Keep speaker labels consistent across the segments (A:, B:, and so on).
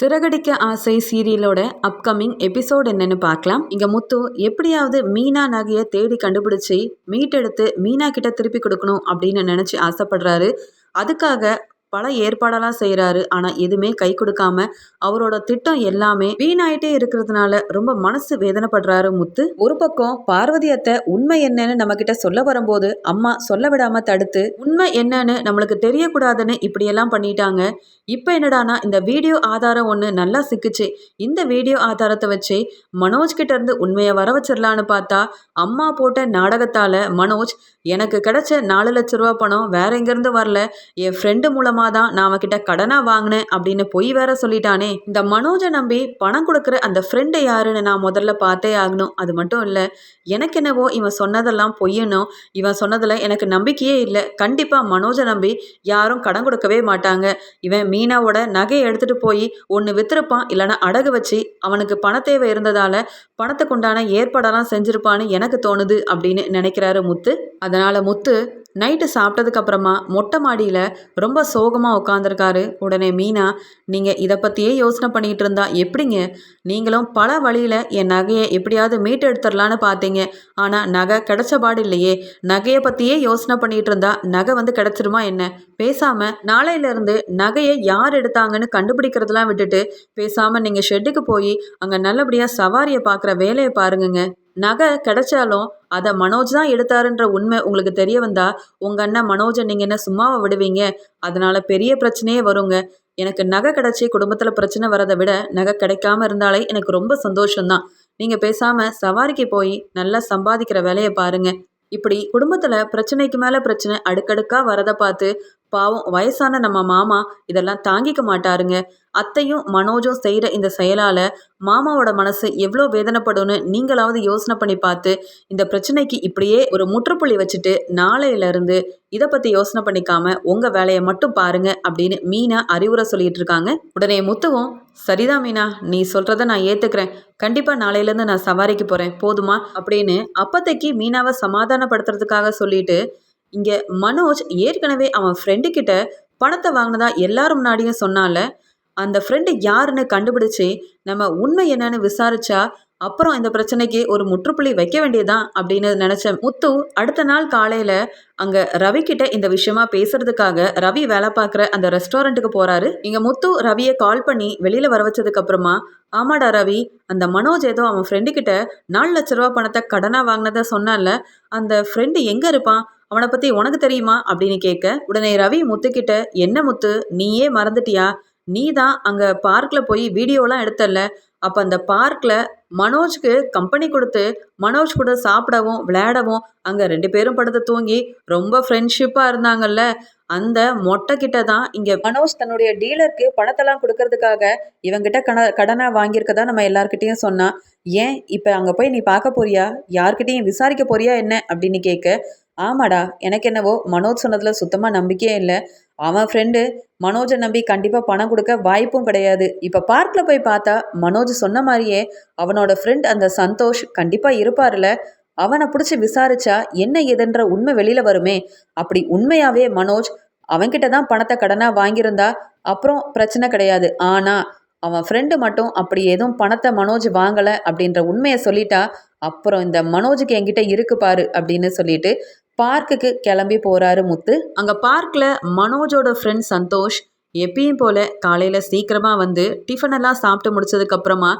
A: சிறகடிக்க ஆசை சீரியலோட upcoming episode என்னன்னு பார்க்கலாம். இங்க முத்து எப்படியாவது மீனா நகையை தேடி கண்டுபிடிச்சி மீட்டெடுத்து மீனா கிட்ட திருப்பி கொடுக்கணும் அப்படின்னு நினைச்சு ஆசைப்படுறாரு. அதுக்காக பல ஏற்பாடெல்லாம் செய்கிறாரு. ஆனால் எதுவுமே கை கொடுக்காம அவரோட திட்டம் எல்லாமே வீணாயிட்டே இருக்கிறதுனால ரொம்ப மனசு வேதனைப்படுறாரு முத்து. ஒரு பக்கம் பார்வதி அத்தை உண்மை என்னன்னு நம்ம கிட்ட சொல்ல வரும்போது அம்மா சொல்ல விடாம தடுத்து உண்மை என்னன்னு நம்மளுக்கு தெரியக்கூடாதுன்னு இப்படியெல்லாம் பண்ணிட்டாங்க. இப்போ என்னடானா இந்த வீடியோ ஆதாரம் ஒன்று நல்லா சிக்குச்சு. இந்த வீடியோ ஆதாரத்தை வச்சு மனோஜ் கிட்ட இருந்து உண்மையை வர வச்சிடலான்னு பார்த்தா அம்மா போட்ட நாடகத்தால் மனோஜ் எனக்கு கிடைச்ச 4 லட்ச ரூபா பணம் வேற எங்கேருந்து வரல, என் ஃப்ரெண்டு மூலமாக தான் நான் அவன்கிட்ட கடனாக வாங்கினேன் அப்படின்னு பொய் வேற சொல்லிட்டானே. இந்த மனோஜை நம்பி பணம் கொடுக்குற அந்த ஃப்ரெண்டு யாருன்னு நான் முதல்ல பார்த்தே ஆகணும். அது மட்டும் இல்லை, எனக்கு என்னவோ இவன் சொன்னதெல்லாம் பொய்யணும். இவன் சொன்னதில் எனக்கு நம்பிக்கையே இல்லை. கண்டிப்பாக மனோஜை நம்பி யாரும் கடன் கொடுக்கவே மாட்டாங்க. இவன் மீனாவோட நகையை எடுத்துகிட்டு போய் ஒன்று விற்றுருப்பான், இல்லைனா அடகு வச்சு அவனுக்கு பண தேவை இருந்ததால் பணத்துக்கு உண்டான ஏற்பாடெல்லாம் செஞ்சுருப்பான்னு எனக்கு தோணுது அப்படின்னு நினைக்கிறாரு முத்து. அதனால் முத்து நைட்டு சாப்பிட்டதுக்கு அப்புறமா மொட்டை மாடியில் ரொம்ப சோகமாக உட்காந்துருக்காரு. உடனே மீனா, நீங்கள் இதை பற்றியே யோசனை பண்ணிகிட்டு இருந்தா எப்படிங்க? நீங்களும் பல வழியில் என் நகையை எப்படியாவது மீட்டு எடுத்துடலான்னு பார்த்தீங்க. ஆனால் நகை கிடைச்ச பாடு இல்லையே. நகையை பற்றியே யோசனை பண்ணிகிட்டு இருந்தா நகை வந்து கிடச்சிருமா என்ன? பேசாமல் நாளையிலேருந்து நகையை யார் எடுத்தாங்கன்னு கண்டுபிடிக்கிறதெல்லாம் விட்டுட்டு பேசாமல் நீங்கள் ஷெட்டுக்கு போய் அங்கே நல்லபடியாக சவாரியை பார்க்குற வேலையை பாருங்கங்க. நகை கிடைச்சாலும் அதை மனோஜ் தான் எடுத்தாருன்ற உண்மை உங்களுக்கு தெரிய வந்தா உங்கள் அண்ணன் மனோஜை நீங்கள் என்ன சும்மாவை விடுவீங்க? அதனால பெரிய பிரச்சனையே வருங்க. எனக்கு நகை கிடைச்சி குடும்பத்தில் பிரச்சனை வரதை விட நகை கிடைக்காம இருந்தாலே எனக்கு ரொம்ப சந்தோஷம்தான். நீங்கள் பேசாமல் சவாரிக்கு போய் நல்லா சம்பாதிக்கிற வேலையை பாருங்க. இப்படி குடும்பத்தில் பிரச்சனைக்கு மேலே பிரச்சனை அடுக்கடுக்காக வரதை பார்த்து பாவம் வயசான நம்ம மாமா இதெல்லாம் தாங்கிக்க மாட்டாருங்க. அத்தையும் மனோஜும் செய்கிற இந்த செயலால் மாமாவோட மனசு எவ்வளோ வேதனைப்படும்னு நீங்களாவது யோசனை பண்ணி பார்த்து இந்த பிரச்சனைக்கு இப்படியே ஒரு முற்றுப்புள்ளி வச்சுட்டு நாளையிலேருந்து இதை பற்றி யோசனை பண்ணிக்காம உங்கள் வேலையை மட்டும் பாருங்க அப்படின்னு மீனா அறிவுரை சொல்லிட்டு இருக்காங்க. உடனே முத்துவும், சரிதான் மீனா, நீ சொல்கிறத நான் ஏற்றுக்கிறேன். கண்டிப்பாக நாளையிலேருந்து நான் சவாரிக்கு போகிறேன், போதுமா அப்படின்னு அப்பத்தைக்கு மீனாவை சமாதானப்படுத்துறதுக்காக சொல்லிட்டு இங்கே மனோஜ் ஏற்கனவே அவன் ஃப்ரெண்டு கிட்ட பணத்தை வாங்கினதா எல்லாரும் முன்னாடியும் சொன்னால அந்த ஃப்ரெண்டு யாருன்னு கண்டுபிடிச்சி நம்ம உண்மை என்னன்னு விசாரிச்சா அப்புறம் இந்த பிரச்சனைக்கு ஒரு முற்றுப்புள்ளி வைக்க வேண்டியதான் அப்படின்னு நினச்ச முத்து அடுத்த நாள் காலையில் அங்கே ரவி கிட்ட இந்த விஷயமா பேசுறதுக்காக ரவி வேலை பார்க்குற அந்த ரெஸ்டாரண்ட்டுக்கு போகிறாரு. இங்கே முத்து ரவியை கால் பண்ணி வெளியில் வர வச்சதுக்கு அப்புறமா, ஆமாடா ரவி, அந்த மனோஜ் ஏதோ அவன் ஃப்ரெண்டு கிட்ட 4 லட்ச ரூபா பணத்தை கடனாக வாங்கினதை சொன்னால அந்த ஃப்ரெண்டு எங்கே இருப்பான், அவனை பற்றி உனக்கு தெரியுமா அப்படின்னு கேட்க, உடனே ரவி முத்துக்கிட்ட, என்ன முத்து நீயே மறந்துட்டியா? நீ தான் அங்கே பார்க்கில் போய் வீடியோலாம் எடுத்தல. அப்போ அந்த பார்க்கில் மனோஜ்க்கு கம்பெனி கொடுத்து மனோஜ் கூட சாப்பிடவும் விளையாடவும் அங்கே 2 பேரும் படுத்து தூங்கி ரொம்ப ஃப்ரெண்ட்ஷிப்பாக இருந்தாங்கல்ல. அந்த மொட்டை கிட்ட தான் இங்கே மனோஜ் தன்னுடைய டீலருக்கு பணத்தெல்லாம் கொடுக்கறதுக்காக இவங்கிட்ட கடனாக வாங்கியிருக்கதா நம்ம எல்லார்கிட்டையும் சொன்னான். ஏன் இப்போ அங்கே போய் நீ பார்க்க போறியா? யார்கிட்டையும் விசாரிக்க போறியா என்ன அப்படின்னு கேட்க, ஆமாடா, எனக்கு என்னவோ மனோஜ் சொன்னதில் சுத்தமாக நம்பிக்கையே இல்லை. அவன் ஃப்ரெண்டு மனோஜை நம்பி கண்டிப்பாக பணம் கொடுக்க வாய்ப்பும் கிடையாது. இப்போ பார்க்கில் போய் பார்த்தா மனோஜ் சொன்ன மாதிரியே அவனோட ஃப்ரெண்ட் அந்த சந்தோஷ் கண்டிப்பாக இருப்பார்ல. அவனை பிடிச்சி விசாரிச்சா என்ன ஏதுன்ற உண்மை வெளியில் வருமே. அப்படி உண்மையாகவே மனோஜ் அவன்கிட்ட தான் பணத்தை கடனாக வாங்கியிருந்தா அப்புறம் பிரச்சனை கிடையாது. ஆனால் அவன் ஃப்ரெண்டு மட்டும் அப்படி எதுவும் பணத்தை மனோஜ் வாங்கலை அப்படின்ற உண்மையை சொல்லிட்டா அப்புறம் இந்த மனோஜுக்கு என்கிட்ட இருக்கு பாரு அப்படின்னு சொல்லிட்டு பார்க்குக்கு கிளம்பி போகிறாரு முத்து. அங்கே பார்க்கில் மனோஜோட ஃப்ரெண்ட் சந்தோஷ் எப்பயும் போல் காலையில் சீக்கிரமாக வந்து டிஃபனெல்லாம் சாப்பிட்டு முடிச்சதுக்கப்புறமா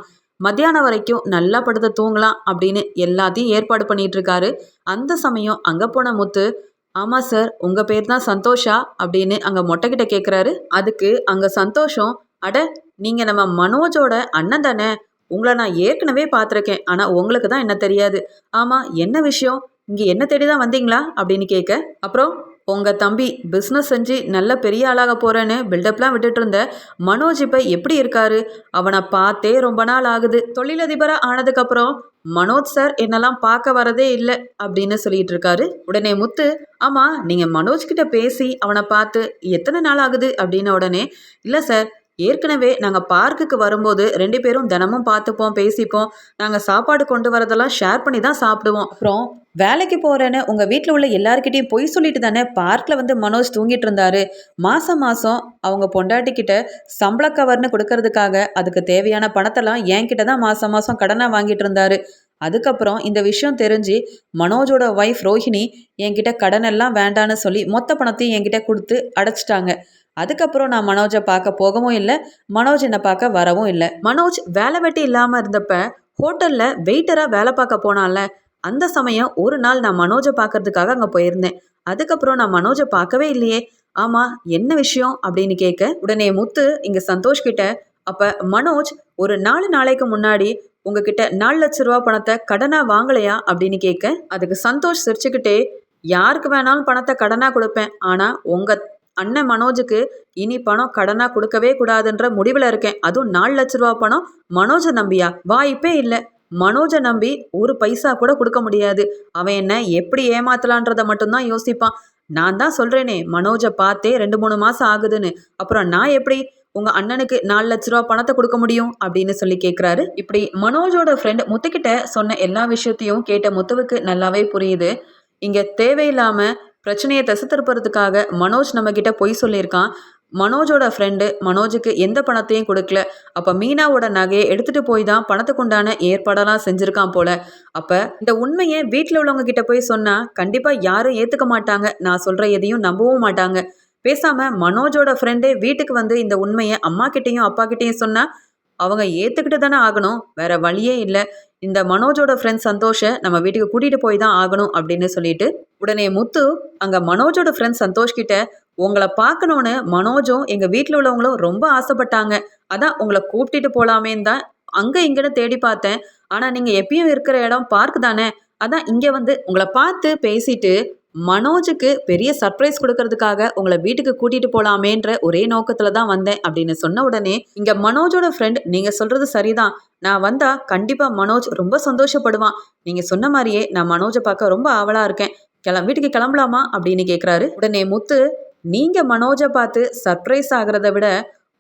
A: மத்தியானம் வரைக்கும் நல்லா படுத்து தூங்கலாம் அப்படின்னு எல்லாத்தையும் ஏற்பாடு பண்ணிகிட்ருக்காரு. அந்த சமயம் அங்கே போன முத்து, ஆமாம் சார், உங்கள் பேர் தான் சந்தோஷா அப்படின்னு அங்கே மொட்டைக்கிட்ட கேட்குறாரு. அதுக்கு அங்கே சந்தோஷம், அட நீங்கள் நம்ம மனோஜோட அண்ணன் தானே, உங்களை நான் ஏற்கனவே பார்த்துருக்கேன், ஆனால் உங்களுக்கு தான் என்ன தெரியாது. ஆமாம், என்ன விஷயம், இங்கே என்ன தேடி தான் வந்தீங்களா அப்படின்னு கேட்க, அப்புறம் உங்கள் தம்பி பிஸ்னஸ் செஞ்சு நல்ல பெரிய ஆளாக போகிறேன்னு பில்டப்லாம் விட்டுட்டு இருந்த மனோஜ் இப்போ எப்படி இருக்காரு? அவனை பார்த்தே ரொம்ப நாள் ஆகுது. தொழிலதிபராக ஆனதுக்கப்புறம் மனோஜ் சார் என்னெல்லாம் பார்க்க வரதே இல்லை அப்படின்னு சொல்லிட்டு இருக்காரு. உடனே முத்து, ஆமாம், நீங்கள் மனோஜ் கிட்ட பேசி அவனை பார்த்து எத்தனை நாள் ஆகுது அப்படின்ன உடனே, இல்லை சார், ஏற்கனவே நாங்கள் பார்க்குக்கு வரும்போது 2 பேரும் தினமும் பார்த்துப்போம், பேசிப்போம். நாங்கள் சாப்பாடு கொண்டு வரதெல்லாம் ஷேர் பண்ணி தான் சாப்பிடுவோம். அப்புறம் வேலைக்கு போறேன்னு உங்க வீட்ல உள்ள எல்லார்கிட்டயும் பொய் சொல்லிட்டு தானே பார்க்ல வந்து மனோஜ் தூங்கிட்டு இருந்தாரு. மாசம் மாசம் அவங்க பொண்டாட்டி கிட்ட சம்பள கவர்னு கொடுக்கறதுக்காக அதுக்கு தேவையான பணத்தெல்லாம் என்கிட்ட தான் மாசம் மாசம் கடனா வாங்கிட்டு இருந்தாரு. அதுக்கப்புறம் இந்த விஷயம் தெரிஞ்சு மனோஜோட ஒய்ஃப் ரோஹிணி என்கிட்ட கடன் எல்லாம் வேண்டான்னு சொல்லி மொத்த பணத்தையும் என்கிட்ட கொடுத்து அடைச்சிட்டாங்க. அதுக்கப்புறம் நான் மனோஜை பார்க்க போகவும் இல்லை, மனோஜ் என்னை பார்க்க வரவும் இல்லை. மனோஜ் வேலை வெட்டி இல்லாமல் இருந்தப்ப ஹோட்டல்ல வெயிட்டரா வேலை பார்க்க போனால, அந்த சமயம் ஒரு நாள் நான் மனோஜை பார்க்கறதுக்காக அங்கே போயிருந்தேன். அதுக்கப்புறம் நான் மனோஜை பார்க்கவே இல்லையே. ஆமா, என்ன விஷயம் அப்படின்னு கேட்க உடனே முத்து இங்க சந்தோஷ் கிட்ட, அப்ப மனோஜ் ஒரு 4 நாளைக்கு முன்னாடி உங்ககிட்ட 4 லட்ச ரூபா பணத்தை கடனா வாங்கலையா அப்படின்னு கேட்க, அதுக்கு சந்தோஷ் சிரிச்சுக்கிட்டே, யாருக்கு வேணாலும் பணத்தை கடனா கொடுப்பேன், ஆனா உங்க அண்ணன் மனோஜுக்கு இனி பணம் கடனா கொடுக்கவே கூடாதுன்ற முடிவில் இருக்கேன். அதுவும் 4 லட்ச ரூபா பணம் மனோஜை நம்பியா? வாய்ப்பே இல்லை. மனோஜை நம்பி ஒரு பைசா கூட கொடுக்க முடியாது. அவன் என்ன எப்படி ஏமாத்தலான்றதை மட்டும்தான் யோசிப்பான். நான் தான் சொல்றேனே, மனோஜை பார்த்தே 2-3 மாசம் ஆகுதுன்னு. அப்புறம் நான் எப்படி உங்க அண்ணனுக்கு 4 லட்ச ரூபா பணத்தை கொடுக்க முடியும் அப்படின்னு சொல்லி கேட்குறாரு. இப்படி மனோஜோட ஃப்ரெண்ட் முத்துக்கிட்ட சொன்ன எல்லா விஷயத்தையும் கேட்ட முத்துவுக்கு நல்லாவே புரியுது. இங்க தேவையில்லாம பிரச்சனையை திசை திருப்புறதுக்காக மனோஜ் நம்ம கிட்ட பொய் சொல்லியிருக்கான். மனோஜோட ஃப்ரெண்டு மனோஜுக்கு எந்த பணத்தையும் கொடுக்கல. அப்போ மீனாவோட நகையை எடுத்துட்டு போய் தான் பணத்துக்கு உண்டான ஏற்பாடெல்லாம் செஞ்சுருக்கான் போல. அப்போ இந்த உண்மையை வீட்டில் உள்ளவங்க கிட்ட போய் சொன்னால் கண்டிப்பாக யாரும் ஏற்றுக்க மாட்டாங்க. நான் சொல்கிற எதையும் நம்பவும் மாட்டாங்க. பேசாமல் மனோஜோட ஃப்ரெண்டே வீட்டுக்கு வந்து இந்த உண்மையை அம்மா கிட்டேயும் அப்பா கிட்டேயும் சொன்னால் அவங்க ஏற்றுக்கிட்டு தானே ஆகணும். வேற வழியே இல்லை. இந்த மனோஜோட ஃப்ரெண்ட் சந்தோஷை நம்ம வீட்டுக்கு கூட்டிகிட்டு போய் தான் ஆகணும் அப்படின்னு சொல்லிட்டு உடனே முத்து அங்கே மனோஜோட ஃப்ரெண்ட் சந்தோஷ் கிட்ட, உங்களை பார்க்கணுன்னு மனோஜும் எங்கள் வீட்டில் உள்ளவங்களும் ரொம்ப ஆசைப்பட்டாங்க. அதான் உங்களை கூப்பிட்டுட்டு போகலாமேன்னு தான் அங்கே இங்கேன்னு தேடி பார்த்தேன். ஆனால் நீங்கள் எப்பயும் இருக்கிற இடம் பார்க் தானே, அதான் இங்கே வந்து உங்களை பார்த்து பேசிட்டு மனோஜுக்கு பெரிய சர்ப்ரைஸ் கொடுக்கறதுக்காக உங்களை வீட்டுக்கு கூட்டிட்டு போலாமேன்ற ஒரே நோக்கத்துல தான் வந்தேன் அப்படின்னு சொன்ன உடனே இங்க மனோஜோட ஃப்ரெண்ட், நீங்க சொல்றது சரிதான், நான் வந்தா கண்டிப்பா மனோஜ் ரொம்ப சந்தோஷப்படுவான். நீங்க சொன்ன மாதிரியே நான் மனோஜை பார்க்க ரொம்ப ஆவலா இருக்கேன். வீட்டுக்கு கிளம்பலாமா அப்படின்னு கேட்குறாரு. உடனே முத்து, நீங்க மனோஜை பார்த்து சர்ப்ரைஸ் ஆகிறத விட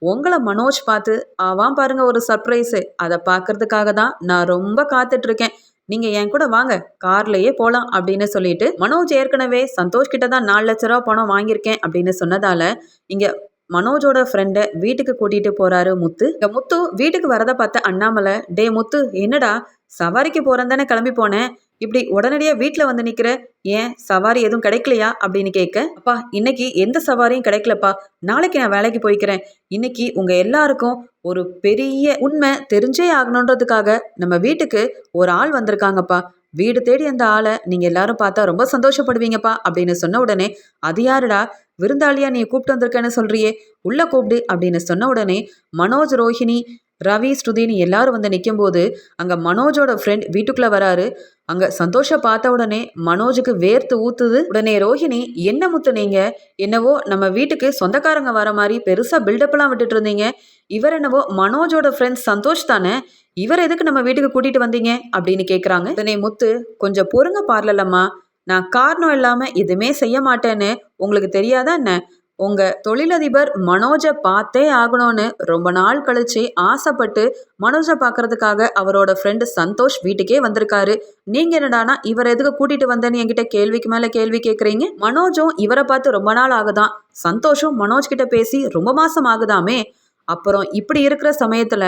A: உங்களை மனோஜ் பார்த்து ஆவான் பாருங்க ஒரு சர்ப்ரைஸு, அதை பார்க்கறதுக்காக தான் நான் ரொம்ப காத்துட்டு இருக்கேன். நீங்க என் கூட வாங்க, கார்லயே போலாம் அப்படின்னு சொல்லிட்டு மனோஜ் ஏற்கனவே சந்தோஷ் கிட்ட தான் 4 லட்ச ரூபா பணம் வாங்கியிருக்கேன் அப்படின்னு சொன்னதால இங்க மனோஜோட ஃப்ரெண்டை வீட்டுக்கு கூட்டிட்டு போறாரு முத்து. இங்க முத்து வீட்டுக்கு வரதை பார்த்த அண்ணாமலை, டே முத்து, என்னடா சவாரிக்கு போறேன் தானே கிளம்பி போனேன், இப்படி உடனடியா வீட்டில் வந்து நிக்கிற, ஏன் சவாரி எதுவும் கிடைக்கலையா அப்படின்னு கேட்க, அப்பா இன்னைக்கு எந்த சவாரியும் கிடைக்கலப்பா, நாளைக்கு நான் வேலைக்கு போய்க்கிறேன். இன்னைக்கு உங்க எல்லாருக்கும் ஒரு பெரிய உண்மை தெரிஞ்சே ஆகணுன்றதுக்காக நம்ம வீட்டுக்கு ஒரு ஆள் வந்திருக்காங்கப்பா. வீடு தேடி அந்த ஆளை நீங்க எல்லாரும் பார்த்தா ரொம்ப சந்தோஷப்படுவீங்கப்பா அப்படின்னு சொன்ன உடனே, அது யாருடா, விருந்தாளியா நீ கூப்பிட்டு வந்திருக்கேன்னு சொல்றியே, உள்ள கூப்பிடு அப்படின்னு சொன்ன உடனே மனோஜ், ரோஹிணி, ரவி, ஸ்ருதின்னு எல்லாரும் வந்து நிற்கும்போது அங்கே மனோஜோட ஃப்ரெண்ட் வீட்டுக்குள்ளே வராரு. அங்கே சந்தோஷ பார்த்த உடனே மனோஜுக்கு வேர்த்து ஊத்துது. உடனே ரோஹிணி, என்ன முத்து நீங்க என்னவோ நம்ம வீட்டுக்கு சொந்தக்காரங்க வர மாதிரி பெருசாக பில்டப்லாம் விட்டுட்டு இருந்தீங்க, இவர் என்னவோ மனோஜோட ஃப்ரெண்ட் சந்தோஷ் தானே, இவர் எதுக்கு நம்ம வீட்டுக்கு கூட்டிட்டு வந்தீங்க அப்படின்னு கேட்குறாங்க. உடனே முத்து, கொஞ்சம் பொறுங்க பார்லலம்மா, நான் காரணம் இல்லாமல் எதுவுமே செய்ய மாட்டேன்னு உங்களுக்கு தெரியாதா என்ன, உங்க தொழிலதிபர் மனோஜை பார்த்தே ஆகணும்னு ரொம்ப நாள் கழிச்சு ஆசைப்பட்டு மனோஜை பார்க்கறதுக்காக அவரோட ஃப்ரெண்டு சந்தோஷ் வீட்டுக்கே வந்திருக்காரு. நீங்க என்னடானா இவர் எதுக்கு கூட்டிட்டு வந்தேன்னு என்கிட்ட கேள்விக்கு மேல கேள்வி கேட்குறீங்க. மனோஜும் இவரை பார்த்து ரொம்ப நாள் ஆகுதான், சந்தோஷும் மனோஜ் கிட்ட பேசி ரொம்ப மாசம் ஆகுதாமே. அப்புறம் இப்படி இருக்கிற சமயத்துல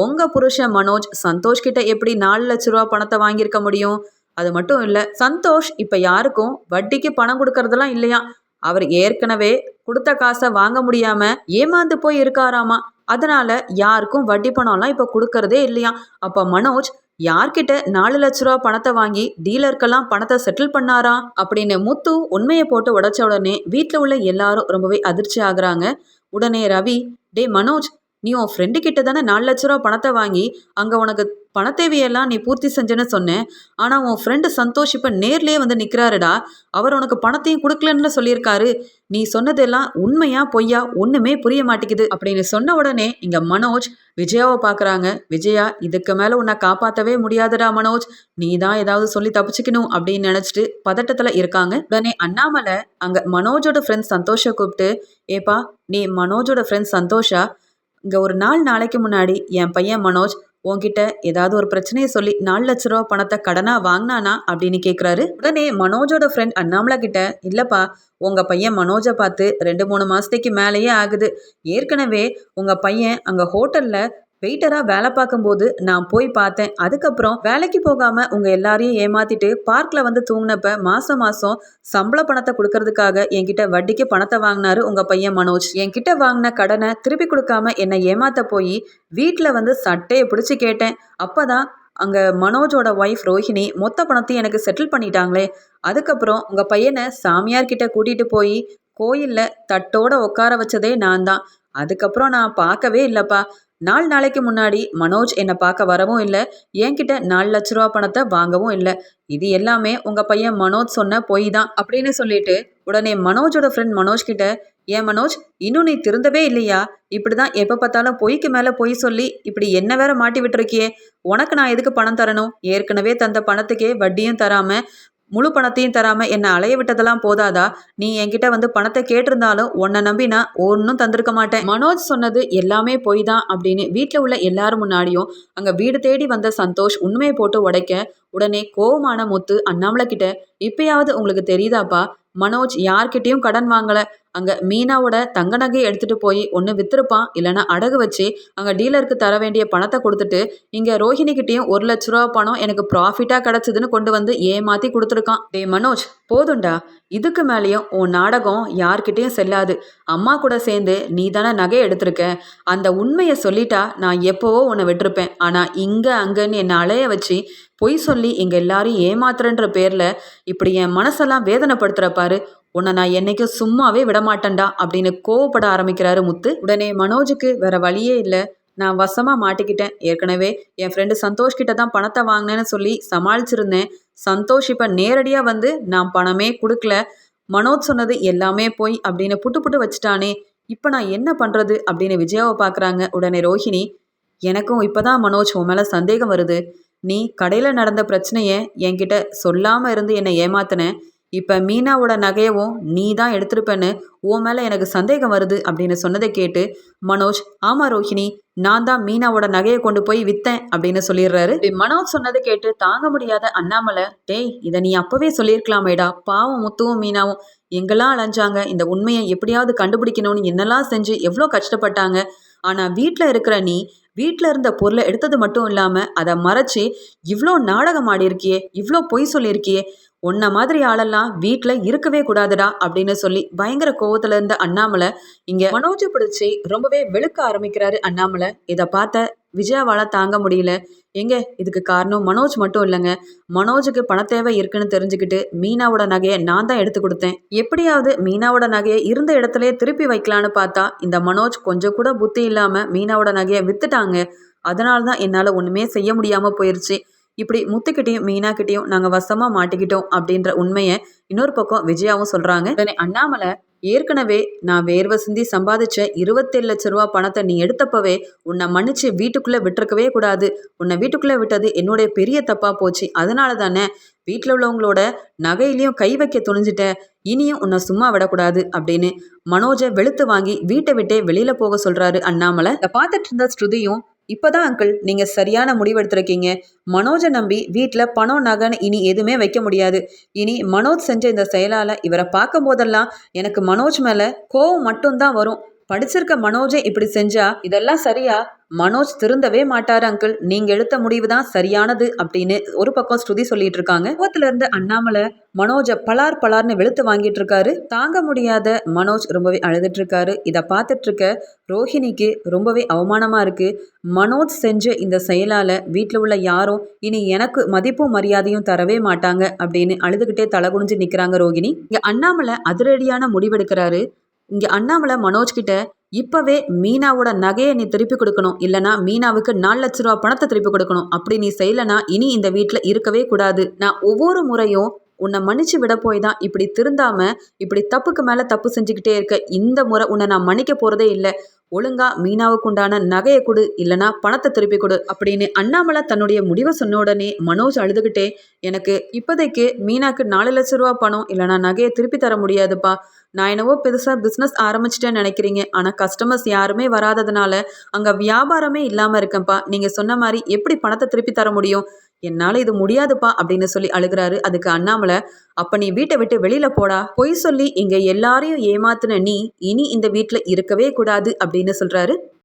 A: உங்க புருஷன் மனோஜ் சந்தோஷ் கிட்ட எப்படி 4 லட்ச ரூபா பணத்தை வாங்கியிருக்க முடியும்? அது மட்டும் இல்ல, சந்தோஷ் இப்ப யாருக்கும் வட்டிக்கு பணம் கொடுக்கறதெல்லாம் இல்லையா, அவர் ஏற்கனவே கொடுத்த காசை வாங்க முடியாம ஏமாந்து போய் இருக்காராமா. அதனால யாருக்கும் வட்டி பணம்லாம் இப்ப கொடுக்கறதே இல்லையா. அப்ப மனோஜ் யார்கிட்ட 4 லட்ச ரூபா பணத்தை வாங்கி டீலருக்கெல்லாம் பணத்தை செட்டில் பண்ணாரா அப்படின்னு முத்து உண்மையை போட்டு உடைச்ச உடனே வீட்டில் உள்ள எல்லாரும் ரொம்பவே அதிர்ச்சி ஆகுறாங்க. உடனே ரவி, டே மனோஜ், நீ உன் ஃப்ரெண்டு கிட்ட தானே 4 லட்ச ரூபா பணத்தை வாங்கி அங்கே உனக்கு பணத்தேவையெல்லாம் நீ பூர்த்தி செஞ்சேன்னு சொன்னேன். ஆனால் உன் ஃப்ரெண்டு சந்தோஷ் இப்போ நேர்லேயே வந்து நிற்கிறாருடா, அவர் உனக்கு பணத்தையும் கொடுக்கலன்னு சொல்லியிருக்காரு. நீ சொன்னதெல்லாம் உண்மையா பொய்யா ஒன்றுமே புரிய மாட்டேங்குது அப்படின்னு சொன்ன உடனே இங்கே மனோஜ் விஜயாவை பார்க்குறாங்க. விஜயா, இதுக்கு மேலே உன்னை காப்பாற்றவே முடியாதுடா மனோஜ், நீ தான் ஏதாவது சொல்லி தப்பிச்சுக்கணும் அப்படின்னு நினச்சிட்டு பதட்டத்தில் இருக்காங்க. உடனே அண்ணாமலை அங்கே மனோஜோட ஃப்ரெண்ட் சந்தோஷை கூப்பிட்டு, ஏப்பா நீ மனோஜோட ஃப்ரெண்ட் சந்தோஷா, இங்கே ஒரு 4 நாளைக்கு முன்னாடி என் பையன் மனோஜ் உன்கிட்ட ஏதாவது ஒரு பிரச்சனையை சொல்லி 4 லட்ச ரூபா பணத்தை கடனா வாங்கினானா அப்படின்னு கேட்குறாரு. உடனே மனோஜோட ஃப்ரெண்ட் அண்ணாமலை கிட்ட, இல்லப்பா உங்க பையன் மனோஜை பார்த்து 2-3 மாசத்துக்கு மேலேயே ஆகுது. ஏற்கனவே உங்க பையன் அங்க ஹோட்டல்ல வெயிட்டரா வேலை பார்க்கும்போது நான் போய் பார்த்தேன். அதுக்கப்புறம் வேலைக்கு போகாம உங்க எல்லாரையும் ஏமாத்திட்டு பார்க்ல வந்து தூங்கினப்ப மாசம் மாசம் சம்பள பணத்தை கொடுக்கறதுக்காக என்கிட்ட வட்டிக்கு பணத்தை வாங்கினாரு உங்க பையன் மனோஜ். என்கிட்ட வாங்கின கடனை திருப்பி கொடுக்காம என்னை ஏமாத்த போய் வீட்டில் வந்து சட்டையை பிடிச்சி கேட்டேன். அப்பதான் அங்க மனோஜோட ஒய்ஃப் ரோஹிணி மொத்த பணத்தையும் எனக்கு செட்டில் பண்ணிட்டாங்களே. அதுக்கப்புறம் உங்க பையனை சாமியார் கிட்ட கூட்டிட்டு போய் கோயில்ல தட்டோட உட்கார வச்சதே நான் தான். அதுக்கப்புறம் நான் பார்க்கவே இல்லப்பா. 4 நாளைக்கு முன்னாடி மனோஜ் என்னை பார்க்க வரவும் இல்லை, என்கிட்ட 4 லட்ச ரூபா பணத்தை வாங்கவும் இல்லை. இது எல்லாமே உங்க பையன் மனோஜ் சொன்ன பொய் தான் அப்படின்னு சொல்லிட்டு உடனே மனோஜோட ஃப்ரெண்ட் மனோஜ் கிட்ட, ஏன் மனோஜ் இன்னும் நீ திருந்தவே இல்லையா? இப்படிதான் எப்போ பார்த்தாலும் பொய்க்கு மேலே பொய் சொல்லி இப்படி என்ன வேற மாட்டி விட்டுருக்கியே. உனக்கு நான் எதுக்கு பணம் தரணும்? ஏற்கனவே தந்த பணத்துக்கே வட்டியும் தராம முழு பணத்தையும் தராம என்னை அலைய விட்டதெல்லாம் போதாதா? நீ என்கிட்ட வந்து பணத்தை கேட்டிருந்தாலும் உன்னை நம்பி நான் ஒன்றும் தந்திருக்க மாட்டேன். மனோஜ் சொன்னது எல்லாமே பொய் தான் அப்படின்னு வீட்டில் உள்ள எல்லாரும் முன்னாடியும் அங்க வீடு தேடி வந்த சந்தோஷ் உண்மையை போட்டு உடைக்க, உடனே கோவமான முத்து அண்ணாமலை கிட்ட, இப்பயாவது உங்களுக்கு தெரியுதாப்பா மனோஜ் யார்கிட்டயும் கடன் வாங்கல. அங்க மீனாவோட தங்க நகையை எடுத்துட்டு போய் ஒன்று வித்திருப்பான், இல்லைன்னா அடகு வச்சு அங்க டீலருக்கு தர வேண்டிய பணத்தை கொடுத்துட்டு இங்க ரோஹிணி கிட்டேயும் 1 லட்ச ரூபா பணம் எனக்கு ப்ராஃபிட்டா கிடைச்சதுன்னு கொண்டு வந்து ஏமாத்தி கொடுத்துருக்கான். டே மனோஜ் போதும்டா, இதுக்கு மேலேயும் உன் நாடகம் யார்கிட்டயும் செல்லாது. அம்மா கூட சேர்ந்து நீ தானே நகையை எடுத்திருக்க. அந்த உண்மையை சொல்லிட்டா நான் எப்போவோ உன்னை விட்டுருப்பேன். ஆனா இங்க அங்கன்னு என்னை அலைய வச்சு பொய் சொல்லி எங்க எல்லாரையும் ஏமாத்துறன்ற பேர்ல இப்படி என் மனசெல்லாம் வேதனைப்படுத்துற பாரு, உன்னை நான் என்னைக்கும் சும்மாவே விடமாட்டேன்டா அப்படின்னு கோவப்பட ஆரம்பிக்கிறாரு முத்து. உடனே மனோஜுக்கு வேற வழியே இல்லை, நான் வசமா மாட்டிக்கிட்டேன். ஏற்கனவே என் ஃப்ரெண்டு சந்தோஷ் கிட்ட தான் பணத்தை வாங்கினேன்னு சொல்லி சமாளிச்சிருந்தேன். சந்தோஷ் இப்ப நேரடியா வந்து நான் பணமே கொடுக்கல, மனோஜ் சொன்னது எல்லாமே போய் அப்படின்னு புட்டு புட்டு வச்சுட்டானே, இப்ப நான் என்ன பண்றது அப்படின்னு விஜயாவை பாக்குறாங்க. உடனே ரோஹிணி, எனக்கும் இப்பதான் மனோஜ் உன் மேல சந்தேகம் வருது. நீ கடையில நடந்த பிரச்சனைய என்கிட்ட சொல்லாம இருந்து என்னை ஏமாத்தின. இப்ப மீனாவோட நகையவும் நீ தான் எடுத்திருப்பேன்னு உன் மேல எனக்கு சந்தேகம் வருது அப்படின்னு சொன்னதை கேட்டு மனோஜ், ஆமா ரோஹிணி, நான் தான் மீனாவோட நகையை கொண்டு போய் வித்தேன் அப்படின்னு சொல்லிடுறாரு. மனோஜ் சொன்னதை கேட்டு தாங்க முடியாத அண்ணாமலை, டேய் இதை நீ அப்பவே சொல்லியிருக்கலாமேடா, பாவம் முத்துவும் மீனாவும் எங்கெல்லாம் அலைஞ்சாங்க, இந்த உண்மையை எப்படியாவது கண்டுபிடிக்கணும்னு என்னெல்லாம் செஞ்சு எவ்வளோ கஷ்டப்பட்டாங்க. ஆனா வீட்டில் இருக்கிற நீ வீட்டில் இருந்த பொருளை எடுத்தது மட்டும் இல்லாம அதை மறைச்சி இவ்வளோ நாடகம் ஆடி இருக்கியே, இவ்வளோ பொய் சொல்லியிருக்கியே, உன்ன மாதிரி ஆளெல்லாம் வீட்டில் இருக்கவே கூடாதுடா அப்படின்னு சொல்லி பயங்கர கோவத்துல இருந்த அண்ணாமலை இங்க மனோஜை பிடிச்சி ரொம்பவே வெளுக்க ஆரம்பிக்கிறாரு. அண்ணாமலை இதை பார்த்த விஜயாவால தாங்க முடியல. எங்க இதுக்கு காரணம் மனோஜ் மட்டும் இல்லைங்க, மனோஜுக்கு பணத்தேவை இருக்குன்னு தெரிஞ்சுக்கிட்டு மீனாவோட நகையை நான் தான் எடுத்து கொடுத்தேன். எப்படியாவது மீனாவோட நகையை இருந்த இடத்துலயே திருப்பி வைக்கலான்னு பார்த்தா இந்த மனோஜ் கொஞ்சம் கூட புத்தி இல்லாம மீனாவோட நகையை வித்துட்டாங்க. அதனால தான் என்னால் ஒன்றுமே செய்ய முடியாம போயிருச்சு. இப்படி முத்துக்கிட்டையும் மீனா கிட்டையும் நாங்கள் வசமாக மாட்டிக்கிட்டோம் அப்படின்ற உண்மையை இன்னொரு பக்கம் விஜயாவும் சொல்கிறாங்க. உடனே அண்ணாமலை, ஏற்கனவே நான் வேர்வை சிந்தி சம்பாதிச்ச 27 லட்ச ரூபா பணத்தை நீ எடுத்தப்பவே உன்னை மன்னிச்சு வீட்டுக்குள்ளே விட்டுருக்கவே கூடாது. உன்னை வீட்டுக்குள்ளே விட்டது என்னுடைய பெரிய தப்பாக போச்சு. அதனால தானே வீட்டில் உள்ளவங்களோட நகையிலையும் கை வைக்க துணிஞ்சிட்ட. இனியும் உன்னை சும்மா விடக்கூடாது அப்படின்னு மனோஜை வெளுத்து வாங்கி வீட்டை விட்டே வெளியில போக சொல்றாரு அண்ணாமலை. இதை பார்த்துட்டு இருந்த ஸ்ருதியும், இப்போதான் அங்கிள் நீங்க சரியான முடிவு எடுத்திருக்கீங்க. மனோஜை நம்பி வீட்டில் பணம் நகைன்னு இனி எதுவுமே வைக்க முடியாது. இனி மனோஜ் செஞ்ச இந்த செயலால் இவரை பார்க்கும் போதெல்லாம் எனக்கு மனோஜ் மேலே கோவம் மட்டும்தான் வரும். படிச்சிருக்க மனோஜை இப்படி செஞ்சா இதெல்லாம் சரியா? மனோஜ் திருந்தவே மாட்டாரு அங்கிள், நீங்க எடுத்த முடிவு தான் சரியானது அப்படின்னு ஒரு பக்கம் ஸ்ருதி சொல்லிட்டு இருக்காங்க. கோவத்துல இருந்து அண்ணாமலை மனோஜை பலார் பலார்னு வெளுத்து வாங்கிட்டு இருக்காரு. தாங்க முடியாத மனோஜ் ரொம்பவே அழுதுட்டு இருக்காரு. இதை பார்த்துட்டு இருக்க ரோஹிணிக்கு ரொம்பவே அவமானமா இருக்கு. மனோஜ் செஞ்ச இந்த செயலால வீட்டில் உள்ள யாரும் இனி எனக்கு மதிப்பும் மரியாதையும் தரவே மாட்டாங்க அப்படின்னு அழுதுகிட்டே தலை குனிஞ்சு நிக்கிறாங்க ரோஹிணி. இங்க அண்ணாமலை அதிரடியான முடிவெடுக்கிறாரு. இங்க அண்ணாமலை மனோஜ் கிட்ட, இப்பவே மீனாவோட நகையை நீ திருப்பி கொடுக்கணும், இல்லைனா மீனாவுக்கு 4 லட்ச ரூபா பணத்தை திருப்பி கொடுக்கணும். அப்படி நீ செய்யலனா இனி இந்த வீட்டில் இருக்கவே கூடாது. நான் ஒவ்வொரு முறையும் உன்னை மன்னிச்சு விட போய் தான் இப்படி திருந்தாம இப்படி தப்புக்கு மேல தப்பு செஞ்சுக்கிட்டே இருக்க. இந்த முறை உன்னை நான் மன்னிக்க போறதே இல்லை. ஒழுங்கா மீனாவுக்கு உண்டான நகையை கொடு, இல்லனா பணத்தை திருப்பி கொடு அப்படின்னு அண்ணாமலை தன்னுடைய முடிவை சொன்ன உடனே மனோஜ் அழுதுகிட்டே, எனக்கு இப்போதைக்கு மீனாக்கு 4 லட்ச ரூபா பணம் இல்லனா நகையை திருப்பி தர முடியாதுப்பா. நான் என்னவோ பெருசா பிசினஸ் ஆரம்பிச்சிட்டேன்னு நினைக்கிறீங்க. ஆனா கஸ்டமர்ஸ் யாருமே வராததுனால அங்க வியாபாரமே இல்லாம இருக்கேன்ப்பா. நீங்க சொன்ன மாதிரி எப்படி பணத்தை திருப்பி தர முடியும்? என்னால இது முடியாதுப்பா அப்படின்னு சொல்லி அழுகிறாரு. அதுக்கு அண்ணாமலை, அப்ப நீ வீட்டை விட்டு வெளியில போடா. பொய் சொல்லி இங்க எல்லாரையும் ஏமாத்துன நீ இனி இந்த வீட்டுல இருக்கவே கூடாது அப்படின்னு சொல்றாரு.